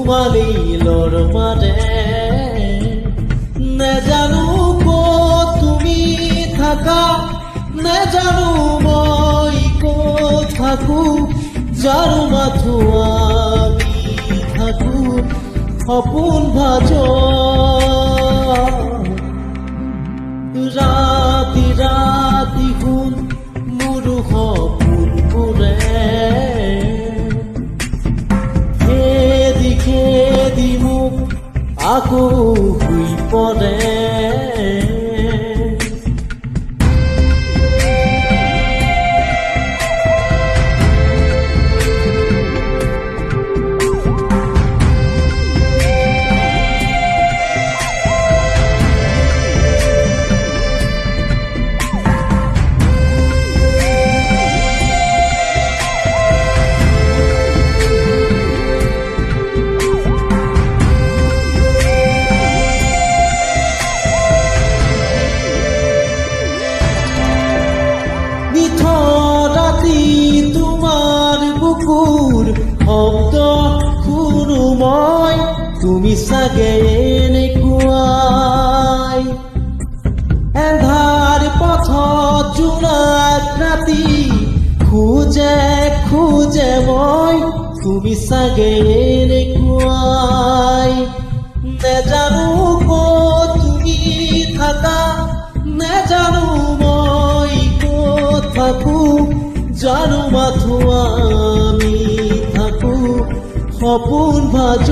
মালিলৰ মানে নেজানো ক'ত তুমি থাকা, নেজানো মই ক'ত থাকো, জানো মাথো আমি থাকো সপোন ভাজ। ৰাতি ৰাতি শুন মোৰ সপোনবোৰে খেদি খেদি মোক আকৌ শুই পৰে। তোমাৰ বুকুৰ শব্দ শুনো মই, তুমি চাগে এনেকুৱাই এন্ধাৰ পথত জোনাক ৰাতি খোজে খোজে মই, তুমি চাগে এনেকুৱাই নেজানো ক'ত তুমি থাকা, নেজানো মই ক'ত থাকো, জানো মাথো আমি থাকো সপোন ভাজ।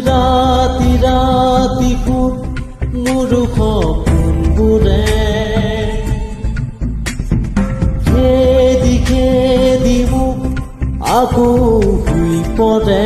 ৰাতি ৰাতি শুন মোৰ সপোনবোৰে খেদি খেদি মোক আকৌ শুই পৰে।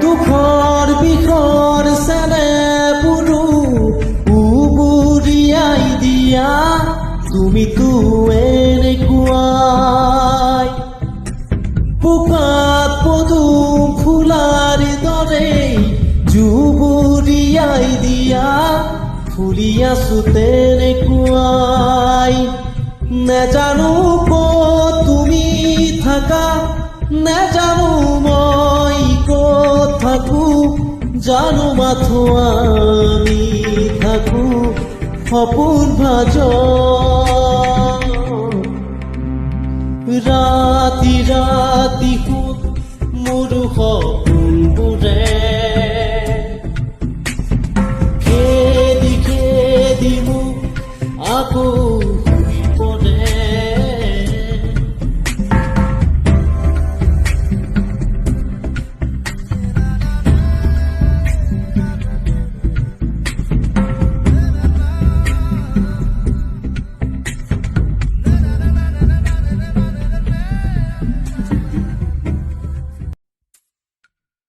দুখৰ বিষৰ চেনে পুৰু উবুৰিয়াই দিয়া, তুমিতো এনেকুৱাই বোকাত পদুম ফুলাৰ দৰে জুবুৰিয়াই দিয়া, ফুলি আছো তেনেকুৱাই নেজানো ক'ত তুমি থাকা, নেজানো মই ক'ত থাকো, জানো মাথো আমি থাকো সপোন ভাজ। ৰাতি ৰাতি শুন মোৰ সপোনবোৰে